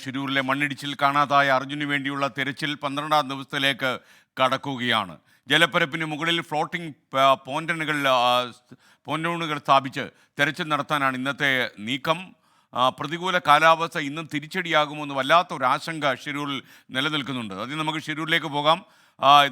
ഷിരൂരിലെ മണ്ണിടിച്ചിൽ കാണാതായ അർജുന് വേണ്ടിയുള്ള തെരച്ചിൽ 12ാം ദിവസത്തിലേക്ക് കടക്കുകയാണ്. ജലപ്പരപ്പിന് മുകളിൽ ഫ്ലോട്ടിംഗ് പോണ്ടൂണുകൾ സ്ഥാപിച്ച് തെരച്ചിൽ നടത്താനാണ് ഇന്നത്തെ നീക്കം. പ്രതികൂല കാലാവസ്ഥ ഇന്നും തിരിച്ചടിയാകുമെന്ന് വല്ലാത്തൊരു ആശങ്ക ഷിരൂരിൽ നിലനിൽക്കുന്നുണ്ട്. അതിന് നമുക്ക് ഷിരൂരിലേക്ക് പോകാം.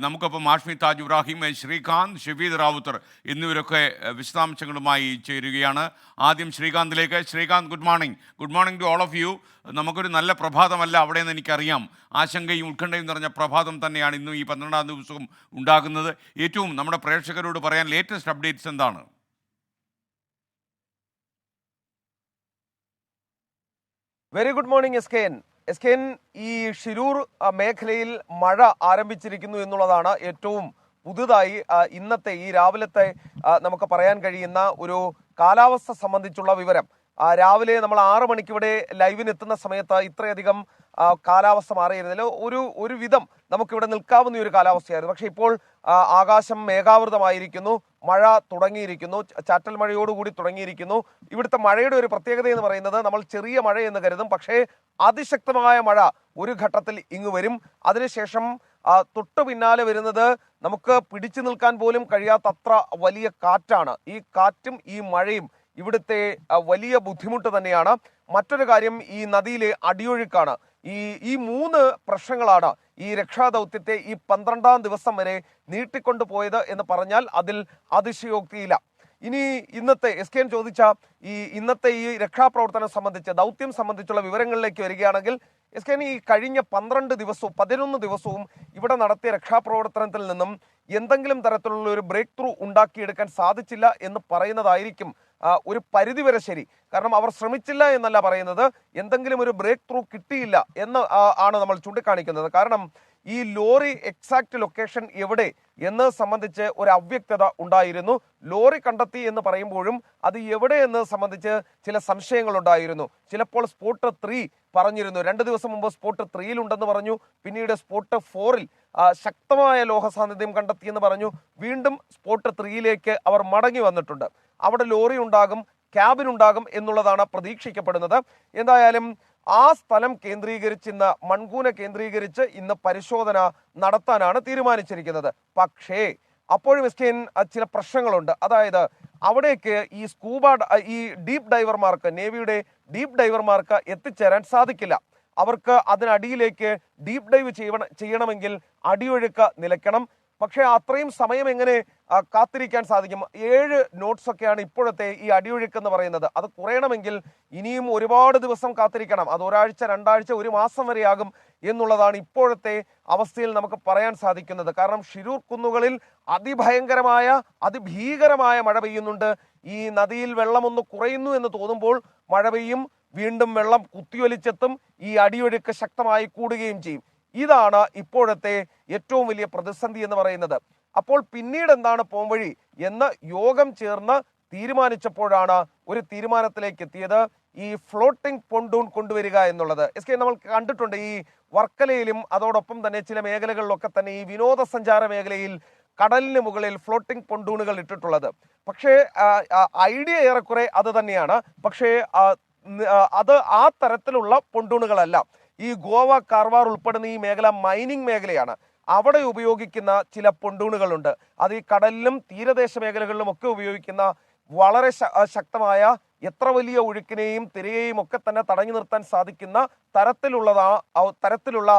നമുക്കൊപ്പം ആഷ്മി താജ് ഇബ്രാഹിം, ശ്രീകാന്ത്, ഷഫീദ് റാവുത്തർ എന്നിവരൊക്കെ വിശദാംശങ്ങളുമായി ചേരുകയാണ്. ആദ്യം ശ്രീകാന്തിലേക്ക്. Sreekanth, good morning. Good morning to all of you. നമുക്കൊരു നല്ല പ്രഭാതമല്ല അവിടെ നിന്ന് എനിക്കറിയാം. ആശങ്കയും ഉത്കണ്ഠയും നിറഞ്ഞ പ്രഭാതം തന്നെയാണ് ഇന്നും ഈ 12ാം ദിവസവും ഉണ്ടാകുന്നത്. ഏറ്റവും നമ്മുടെ പ്രേക്ഷകരോട് പറയാൻ ലേറ്റസ്റ്റ് അപ്ഡേറ്റ്സ് എന്താണ്? Very good morning S K N. ഈ ഷിരൂർ മേഖലയിൽ മഴ ആരംഭിച്ചിരിക്കുന്നു എന്നുള്ളതാണ് ഏറ്റവും പുതുതായി ഇന്നത്തെ ഈ രാവിലത്തെ നമുക്ക് പറയാൻ കഴിയുന്ന ഒരു കാലാവസ്ഥ സംബന്ധിച്ചുള്ള വിവരം. രാവിലെ നമ്മൾ 6 മണിക്ക് ഇവിടെ ലൈവിന് എത്തുന്ന സമയത്ത് ഇത്രയധികം കാലാവസ്ഥ മാറിയിരുന്നില്ല. ഒരു വിധം നമുക്കിവിടെ നിൽക്കാവുന്ന ഒരു കാലാവസ്ഥയായിരുന്നു. പക്ഷെ ഇപ്പോൾ ആകാശം മേഘാവൃതമായിരിക്കുന്നു, മഴ തുടങ്ങിയിരിക്കുന്നു, ചാറ്റൽ മഴയോടുകൂടി തുടങ്ങിയിരിക്കുന്നു. ഇവിടുത്തെ മഴയുടെ ഒരു പ്രത്യേകത എന്ന് പറയുന്നത്, നമ്മൾ ചെറിയ മഴ എന്ന് കരുതും, പക്ഷേ അതിശക്തമായ മഴ ഒരു ഘട്ടത്തിൽ ഇങ്ങ് വരും. അതിനുശേഷം തൊട്ടു പിന്നാലെ വരുന്നത് നമുക്ക് പിടിച്ചു നിൽക്കാൻ പോലും കഴിയാത്തത്ര വലിയ കാറ്റാണ്. ഈ കാറ്റും ഈ മഴയും ഇവിടുത്തെ വലിയ ബുദ്ധിമുട്ട് തന്നെയാണ്. മറ്റൊരു കാര്യം, ഈ നദിയിലെ അടിയൊഴുക്കാണ്. ഈ 3 പ്രശ്നങ്ങളാണ് ഈ രക്ഷാദൗത്യത്തെ ഈ 12ാം ദിവസം വരെ നീട്ടിക്കൊണ്ടുപോയത് എന്ന് പറഞ്ഞാൽ അതിൽ അതിശയോക്തിയില്ല. ഇനി ഇന്നത്തെ എസ് കെ എൻ ചോദിച്ച ഇന്നത്തെ ഈ രക്ഷാപ്രവർത്തനം സംബന്ധിച്ച്, ദൗത്യം സംബന്ധിച്ചുള്ള വിവരങ്ങളിലേക്ക് വരികയാണെങ്കിൽ, എസ് കെ എൻ ഈ കഴിഞ്ഞ 11 ദിവസവും ഇവിടെ നടത്തിയ രക്ഷാപ്രവർത്തനത്തിൽ നിന്നും എന്തെങ്കിലും തരത്തിലുള്ള ഒരു ബ്രേക്ക് ത്രൂ ഉണ്ടാക്കിയെടുക്കാൻ സാധിച്ചില്ല എന്ന് പറയുന്നതായിരിക്കും ഒരു പരിധിവരെ ശരി. കാരണം അവർ ശ്രമിച്ചില്ല എന്നല്ല പറയുന്നത്, എന്തെങ്കിലും ഒരു ബ്രേക്ക് ത്രൂ കിട്ടിയില്ല എന്ന് ആണ് നമ്മൾ ചൂണ്ടിക്കാണിക്കുന്നത്. കാരണം ഈ ലോറി എക്സാക്ട് ലൊക്കേഷൻ എവിടെ എന്ന് സംബന്ധിച്ച് ഒരു അവ്യക്തത ഉണ്ടായിരുന്നു. ലോറി കണ്ടെത്തി എന്ന് പറയുമ്പോഴും അത് എവിടെ എന്ന് സംബന്ധിച്ച് ചില സംശയങ്ങൾ ഉണ്ടായിരുന്നു. ചിലപ്പോൾ സ്പോട്ട് 3 പറഞ്ഞിരുന്നു, 2 ദിവസം മുമ്പ് സ്പോട്ട് 3 ഉണ്ടെന്ന് പറഞ്ഞു. പിന്നീട് സ്പോട്ട് 4 ശക്തമായ ലോഹ സാന്നിധ്യം കണ്ടെത്തിയെന്ന് പറഞ്ഞു. വീണ്ടും സ്പോട്ട് 3 അവർ മടങ്ങി വന്നിട്ടുണ്ട്. അവിടെ ലോറി ഉണ്ടാകും, ക്യാബിൻ ഉണ്ടാകും എന്നുള്ളതാണ് പ്രതീക്ഷിക്കപ്പെടുന്നത്. എന്തായാലും ആ സ്ഥലം കേന്ദ്രീകരിച്ച് ഇന്ന് മൺകൂന കേന്ദ്രീകരിച്ച് ഇന്ന് പരിശോധന നടത്താനാണ് തീരുമാനിച്ചിരിക്കുന്നത്. പക്ഷേ അപ്പോഴും ചില പ്രശ്നങ്ങളുണ്ട്. അതായത് അവിടേക്ക് ഈ ഡീപ്പ് ഡൈവർമാർക്ക്, നേവിയുടെ ഡീപ്പ് ഡൈവർമാർക്ക് എത്തിച്ചേരാൻ സാധിക്കില്ല. അവർക്ക് അതിനടിയിലേക്ക് ഡീപ്പ് ഡൈവ് ചെയ്യണമെങ്കിൽ അടിയൊഴുക്ക് നിലയ്ക്കണം. പക്ഷേ അത്രയും സമയം എങ്ങനെ കാത്തിരിക്കാൻ സാധിക്കും? 7 നോട്ട്സ് ഒക്കെയാണ് ഇപ്പോഴത്തെ ഈ അടിയൊഴുക്ക് എന്ന് പറയുന്നത്. അത് കുറയണമെങ്കിൽ ഇനിയും ഒരുപാട് ദിവസം കാത്തിരിക്കണം. അത് ഒരാഴ്ച, 2 ആഴ്ച, 1 മാസം വരെയാകും എന്നുള്ളതാണ് ഇപ്പോഴത്തെ അവസ്ഥയിൽ നമുക്ക് പറയാൻ സാധിക്കുന്നത്. കാരണം ഷിരൂർ കുന്നുകളിൽ അതിഭീകരമായ മഴ പെയ്യുന്നുണ്ട്. ഈ നദിയിൽ വെള്ളമൊന്ന് കുറയുന്നു എന്ന് തോന്നുമ്പോൾ മഴ പെയ്യും, വീണ്ടും വെള്ളം കുത്തിയൊലിച്ചെത്തും, ഈ അടിയൊഴുക്ക് ശക്തമായി കൂടുകയും ചെയ്യും. ഇതാണ് ഇപ്പോഴത്തെ ഏറ്റവും വലിയ പ്രതിസന്ധി എന്ന് പറയുന്നത്. അപ്പോൾ പിന്നീട് എന്താണ് പോംവഴി എന്ന് യോഗം ചേർന്ന് തീരുമാനിച്ചപ്പോഴാണ് ഒരു തീരുമാനത്തിലേക്ക് എത്തിയത്, ഈ ഫ്ലോട്ടിംഗ് പൊണ്ടൂൺ കൊണ്ടുവരിക എന്നുള്ളത്. നമ്മൾ കണ്ടിട്ടുണ്ട് ഈ വർക്കലയിലും അതോടൊപ്പം തന്നെ ചില മേഖലകളിലൊക്കെ തന്നെ ഈ വിനോദസഞ്ചാര മേഖലയിൽ കടലിന് മുകളിൽ ഫ്ലോട്ടിംഗ് പൊണ്ടൂണുകൾ ഇട്ടിട്ടുള്ളത്. പക്ഷേ ഐഡിയ ഏറെക്കുറെ അത് തന്നെയാണ്. പക്ഷേ അത് ആ തരത്തിലുള്ള പൊണ്ടൂണുകളല്ല. ഈ ഗോവ, കാർവാർ ഉൾപ്പെടുന്ന ഈ മേഖല മൈനിങ് മേഖലയാണ്. അവിടെ ഉപയോഗിക്കുന്ന ചില പൊണ്ടൂണുകളുണ്ട്. അത് ഈ കടലിലും തീരദേശ മേഖലകളിലും ഒക്കെ ഉപയോഗിക്കുന്ന വളരെ ശക്തമായ, എത്ര വലിയ ഒഴുക്കിനെയും തിരയെയും ഒക്കെ തന്നെ തടഞ്ഞു നിർത്താൻ സാധിക്കുന്ന തരത്തിലുള്ള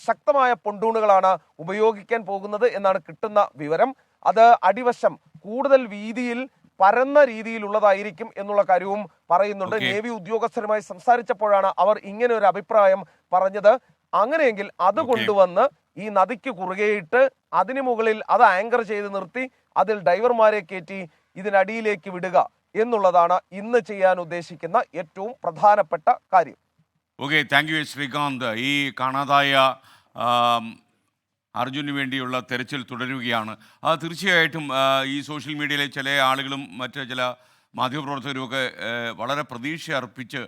ശക്തമായ പൊണ്ടൂണുകളാണ് ഉപയോഗിക്കാൻ പോകുന്നത് എന്നാണ് കിട്ടുന്ന വിവരം. അത് അടിവശം കൂടുതൽ വീതിയിൽ, പരന്ന രീതിയിലുള്ളതായിരിക്കും എന്നുള്ള കാര്യവും പറയുന്നുണ്ട്. നേവി ഉദ്യോഗസ്ഥരുമായി സംസാരിച്ചപ്പോഴാണ് അവർ ഇങ്ങനെ ഒരു അഭിപ്രായം പറഞ്ഞത്. അങ്ങനെയെങ്കിൽ അത് കൊണ്ടുവന്ന് ഈ നദിക്ക് കുറുകെയിട്ട് അതിനു മുകളിൽ അത് ആങ്കർ ചെയ്ത് നിർത്തി അതിൽ ഡൈവർമാരെ കയറ്റി ഇതിനടിയിലേക്ക് വിടുക എന്നുള്ളതാണ് ഇന്ന് ചെയ്യാൻ ഉദ്ദേശിക്കുന്ന ഏറ്റവും പ്രധാനപ്പെട്ട കാര്യം. Okay, thank you Srikanth. ഈ കാണാതായ അർജുന് വേണ്ടിയുള്ള തെരച്ചിൽ തുടരുകയാണ്. തീർച്ചയായിട്ടും ഈ സോഷ്യൽ മീഡിയയിലെ ചില ആളുകളും മറ്റ് ചില മാധ്യമപ്രവർത്തകരുമൊക്കെ വളരെ പ്രതീക്ഷ അർപ്പിച്ച്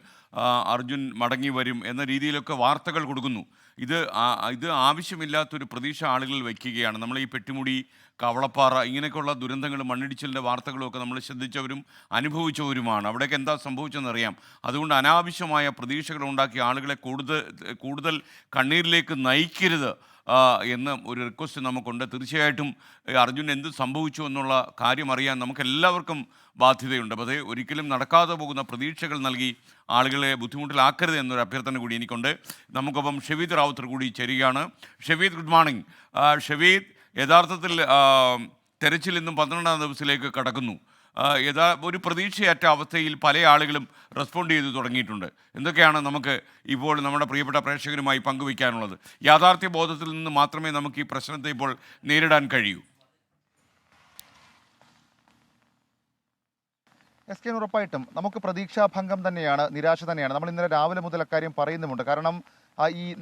അർജുൻ മടങ്ങി വരും എന്ന രീതിയിലൊക്കെ വാർത്തകൾ കൊടുക്കുന്നു. ഇത് ആവശ്യമില്ലാത്തൊരു പ്രതീക്ഷ ആളുകൾ വയ്ക്കുകയാണ്. നമ്മൾ ഈ പെട്ടിമുടി, കവളപ്പാറ ഇങ്ങനെയൊക്കെയുള്ള ദുരന്തങ്ങളും മണ്ണിടിച്ചിലിൻ്റെ വാർത്തകളും ഒക്കെ നമ്മൾ ശ്രദ്ധിച്ചവരും അനുഭവിച്ചവരുമാണ്. അവിടെയൊക്കെ എന്താ സംഭവിച്ചെന്നറിയാം. അതുകൊണ്ട് അനാവശ്യമായ പ്രതീക്ഷകൾ ഉണ്ടാക്കി ആളുകളെ കൂടുതൽ കണ്ണീരിലേക്ക് നയിക്കരുത് എന്ന് ഒരു റിക്വസ്റ്റ് നമുക്കുണ്ട്. തീർച്ചയായിട്ടും അർജുൻ എന്ത് സംഭവിച്ചു എന്നുള്ള കാര്യം അറിയാൻ നമുക്കെല്ലാവർക്കും ബാധ്യതയുണ്ട്. അപ്പോൾ അത് ഒരിക്കലും നടക്കാതെ പോകുന്ന പ്രതീക്ഷകൾ നൽകി ആളുകളെ ബുദ്ധിമുട്ടിലാക്കരുത് എന്നൊരു അഭ്യർത്ഥന കൂടി എനിക്കുണ്ട്. നമുക്കൊപ്പം ഷെവീദ് റാവുത്തർ കൂടി ചേരുകയാണ്. Shaveed, good morning. ഷെവീദ്, യഥാർത്ഥത്തിൽ തെരച്ചിൽ ഇന്നും 12ാം ദിവസത്തിലേക്ക് കടക്കുന്നു. ഒരു പ്രതീക്ഷയറ്റ അവസ്ഥയിൽ പല ആളുകളും റെസ്പോണ്ട് ചെയ്ത് തുടങ്ങിയിട്ടുണ്ട്. എന്തൊക്കെയാണ് നമുക്ക് ഇപ്പോൾ നമ്മുടെ പ്രിയപ്പെട്ട പ്രേക്ഷകരുമായി പങ്കുവയ്ക്കാനുള്ളത്? യാഥാർത്ഥ്യ ബോധത്തിൽ നിന്ന് മാത്രമേ നമുക്ക് ഈ പ്രശ്നത്തെ ഇപ്പോൾ നേരിടാൻ കഴിയൂ. SK ഉറപ്പായിട്ടും നമുക്ക് പ്രതീക്ഷാഭംഗം തന്നെയാണ്, നിരാശ തന്നെയാണ്. നമ്മൾ ഇന്നലെ രാവിലെ മുതൽ അക്കാര്യം പറയുന്നുമുണ്ട്. കാരണം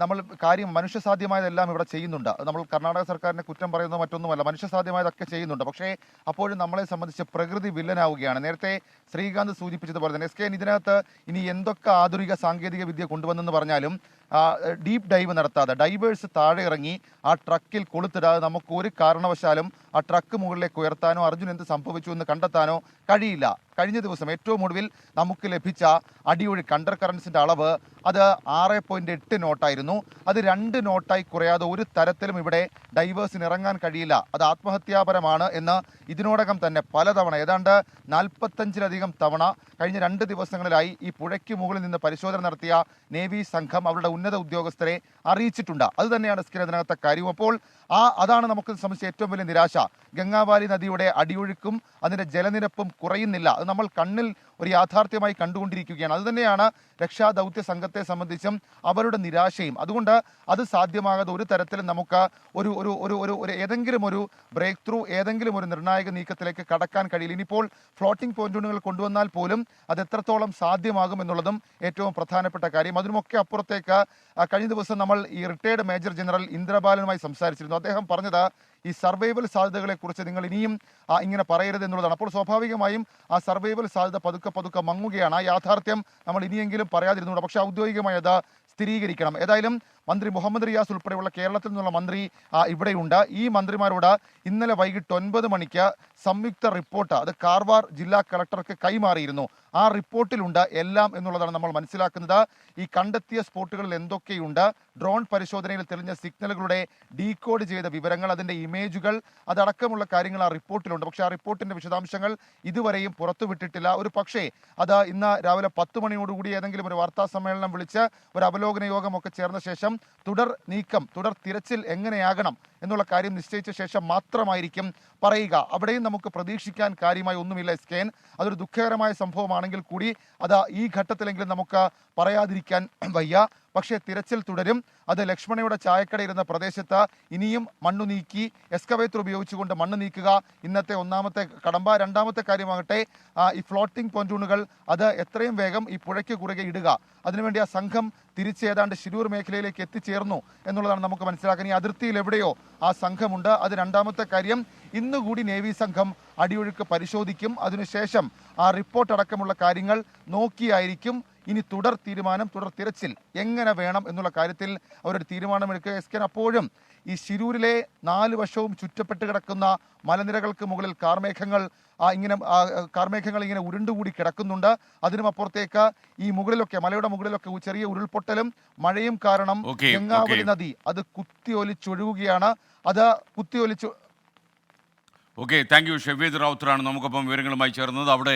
നമ്മൾ കാര്യം മനുഷ്യസാധ്യമായതെല്ലാം ഇവിടെ ചെയ്യുന്നുണ്ട്. നമ്മൾ കർണാടക സർക്കാരിനെ കുറ്റം പറയുന്നത് മറ്റൊന്നുമല്ല, മനുഷ്യസാധ്യമായതൊക്കെ ചെയ്യുന്നുണ്ട്. പക്ഷേ അപ്പോഴും നമ്മളെ സംബന്ധിച്ച് പ്രകൃതി വില്ലനാവുകയാണ്. നേരത്തെ ശ്രീകാന്ത് സൂചിപ്പിച്ചതുപോലെ തന്നെ SK ഇതിനകത്ത് ഇനി എന്തൊക്കെ ആധുനിക സാങ്കേതിക വിദ്യ കൊണ്ടുവന്നെന്ന് പറഞ്ഞാലും ഡീപ്പ് ഡൈവ് നടത്താതെ, ഡൈവേഴ്സ് താഴെ ഇറങ്ങി ആ ട്രക്കിൽ കൊളുത്തിടാതെ നമുക്ക് ഒരു കാരണവശാലും ആ ട്രക്ക് മുകളിലേക്ക് ഉയർത്താനോ അർജുൻ എന്ത് സംഭവിച്ചു എന്ന് കണ്ടെത്താനോ കഴിയില്ല. കഴിഞ്ഞ ദിവസം ഏറ്റവും ഒടുവിൽ നമുക്ക് ലഭിച്ച അടിയൊഴുക്ക് അണ്ടർ കറൻസിന്റെ അളവ് അത് 6.8 നോട്ടായിരുന്നു. അത് 2 നോട്ടായി കുറയാതെ ഒരു തരത്തിലും ഇവിടെ ഡൈവേഴ്സിന് ഇറങ്ങാൻ കഴിയില്ല. അത് ആത്മഹത്യാപരമാണ് എന്ന് ഇതിനോടകം തന്നെ പലതവണ, ഏതാണ്ട് 45-ലധികം തവണ കഴിഞ്ഞ 2 ദിവസങ്ങളിലായി ഈ പുഴയ്ക്ക് മുകളിൽ നിന്ന് പരിശോധന നടത്തിയ നേവി സംഘം അവരുടെ ഉന്നത ഉദ്യോഗസ്ഥരെ അറിയിച്ചിട്ടുണ്ട്. അത് തന്നെയാണ് ഇതിനകത്തെ കാര്യം. അപ്പോൾ അതാണ് നമുക്ക് സംബന്ധിച്ച ഏറ്റവും വലിയ നിരാശ. ഗംഗാവാലി നദിയുടെ അടിയൊഴുക്കും അതിന്റെ ജലനിരപ്പും കുറയുന്നില്ല. അത് നമ്മൾ കണ്ണിൽ ഒരു യാഥാർത്ഥ്യമായി കണ്ടുകൊണ്ടിരിക്കുകയാണ്. അതുതന്നെയാണ് രക്ഷാദൗത്യ സംഘത്തെ സംബന്ധിച്ചും അവരുടെ നിരാശയും. അതുകൊണ്ട് അത് സാധ്യമാകാതെ ഒരു തരത്തിലും നമുക്ക് ഏതെങ്കിലും ഒരു ബ്രേക്ക് ത്രൂ, ഏതെങ്കിലും ഒരു നിർണായക നീക്കത്തിലേക്ക് കടക്കാൻ കഴിയില്ല. ഇനിയിപ്പോൾ ഫ്ലോട്ടിംഗ് പോയിന്റുകൾ കൊണ്ടുവന്നാൽ പോലും അത് എത്രത്തോളം സാധ്യമാകും എന്നുള്ളതും ഏറ്റവും പ്രധാനപ്പെട്ട കാര്യം. അതിനുമൊക്കെ അപ്പുറത്തേക്ക് കഴിഞ്ഞ ദിവസം നമ്മൾ ഈ റിട്ടയർഡ് മേജർ ജനറൽ ഇന്ദ്രബാലനുമായി സംസാരിച്ചിരുന്നു. അദ്ദേഹം പറഞ്ഞത് ഈ സർവൈവൽ സാധ്യതകളെ കുറിച്ച് നിങ്ങൾ ഇനിയും ഇങ്ങനെ പറയരുത് എന്നുള്ളതാണ്. അപ്പോൾ സ്വാഭാവികമായും ആ സർവൈവൽ സാധ്യത പതുക്കെ മങ്ങുകയാണ്. ആ യാഥാർത്ഥ്യം നമ്മൾ ഇനിയെങ്കിലും പറയാതിരുന്നുകൂടാ. പക്ഷെ ഔദ്യോഗികമായി അത് സ്ഥിരീകരിക്കണം. ഏതായാലും മന്ത്രി മുഹമ്മദ് റിയാസ് ഉൾപ്പെടെയുള്ള കേരളത്തിൽ നിന്നുള്ള മന്ത്രി ഇവിടെയുണ്ട്. ഈ മന്ത്രിമാരോട് ഇന്നലെ വൈകിട്ട് 9 മണിക്ക് സംയുക്ത റിപ്പോർട്ട് അത് കാർവാർ ജില്ലാ കളക്ടർക്ക് കൈമാറിയിരുന്നു. ആ റിപ്പോർട്ടിലുണ്ട് എല്ലാം എന്നുള്ളതാണ് നമ്മൾ മനസ്സിലാക്കുന്നത്. ഈ കണ്ടെത്തിയ സ്പോട്ടുകളിൽ എന്തൊക്കെയുണ്ട്, ഡ്രോൺ പരിശോധനയിൽ തെളിഞ്ഞ സിഗ്നലുകളുടെ ഡീകോഡ് ചെയ്ത വിവരങ്ങൾ, അതിന്റെ ഇമേജുകൾ, അതടക്കമുള്ള കാര്യങ്ങൾ ആ റിപ്പോർട്ടിലുണ്ട്. പക്ഷേ ആ റിപ്പോർട്ടിന്റെ വിശദാംശങ്ങൾ ഇതുവരെയും പുറത്തുവിട്ടിട്ടില്ല. ഒരു പക്ഷേ അത് ഇന്ന് രാവിലെ 10 മണിയോടുകൂടി ഏതെങ്കിലും ഒരു വാർത്താ സമ്മേളനം വിളിച്ച് ഒരു അവലോകന യോഗമൊക്കെ ചേർന്ന ശേഷം തുടർ തിരച്ചിൽ എങ്ങനെയാകണം എന്നുള്ള കാര്യം നിശ്ചയിച്ച ശേഷം മാത്രമായിരിക്കും പറയുക. അവിടെയും നമുക്ക് പ്രതീക്ഷിക്കാൻ കാര്യമായി ഒന്നുമില്ല. SK അതൊരു ദുഃഖകരമായ സംഭവമാണെങ്കിൽ കൂടി അത് ഈ ഘട്ടത്തിലെങ്കിലും നമുക്ക് പറയാതിരിക്കാൻ വയ്യ. പക്ഷേ തിരച്ചിൽ തുടരും. അത് ലക്ഷ്മണയുടെ ചായക്കടയിരുന്ന പ്രദേശത്ത് ഇനിയും മണ്ണ് നീക്കി എക്സ്കവേറ്റർ ഉപയോഗിച്ചുകൊണ്ട് മണ്ണ് നീക്കുക ഇന്നത്തെ ഒന്നാമത്തെ കടമ്പ. രണ്ടാമത്തെ കാര്യമാകട്ടെ ഈ ഫ്ലോട്ടിംഗ് പോയിന്റുകൾ അത് എത്രയും വേഗം ഈ പുഴയ്ക്ക് കുറുകെ ഇടുക. അതിനുവേണ്ടി ആ സംഘം തിരിച്ച് ഏതാണ്ട് ശിരൂർ മേഖലയിലേക്ക് എത്തിച്ചേർന്നു എന്നുള്ളതാണ് നമുക്ക് മനസ്സിലാക്കാൻ. ഈ അതിർത്തിയിൽ എവിടെയോ ആ സംഘമുണ്ട്. അത് രണ്ടാമത്തെ കാര്യം. ഇന്നുകൂടി നേവി സംഘം അടിയൊഴുക്ക് പരിശോധിക്കും. അതിനുശേഷം ആ റിപ്പോർട്ട് അടക്കമുള്ള കാര്യങ്ങൾ നോക്കിയായിരിക്കും ഇനി തുടർ തിരച്ചിൽ എങ്ങനെ വേണം എന്നുള്ള കാര്യത്തിൽ അവരൊരു തീരുമാനമെടുക്കുക. SK അപ്പോഴും ഈ ശിരൂരിലെ 4 വശവും ചുറ്റപ്പെട്ട് കിടക്കുന്ന മലനിരകൾക്ക് മുകളിൽ കാർമേഘങ്ങൾ ഇങ്ങനെ ഉരുണ്ടുകൂടി കിടക്കുന്നുണ്ട്. അതിനുമപ്പുറത്തേക്ക് ഈ മുകളിലൊക്കെ മലയുടെ മുകളിലൊക്കെ ചെറിയ ഉരുൾപൊട്ടലും മഴയും കാരണം ഗംഗാവലി നദി അത് കുത്തിയൊലിച്ചൊഴുകുകയാണ്. Okay, thank you. ഷെവീദ് റാവുത്തറാണ് നമുക്കൊപ്പം വിവരങ്ങളുമായി ചേർന്നത്. അവിടെ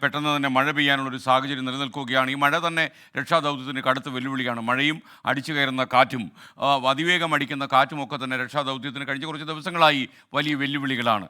പെട്ടെന്ന് തന്നെ മഴ പെയ്യാനുള്ളൊരു സാഹചര്യം നിലനിൽക്കുകയാണ്. ഈ മഴ തന്നെ രക്ഷാദൗത്യത്തിന് കടുത്ത വെല്ലുവിളിയാണ്. മഴയും അടിച്ചു കയറുന്ന കാറ്റും അതിവേഗം അടിക്കുന്ന കാറ്റും ഒക്കെ തന്നെ രക്ഷാദൗത്യത്തിന് കഴിഞ്ഞ കുറച്ച് ദിവസങ്ങളായി വലിയ വെല്ലുവിളികളാണ്.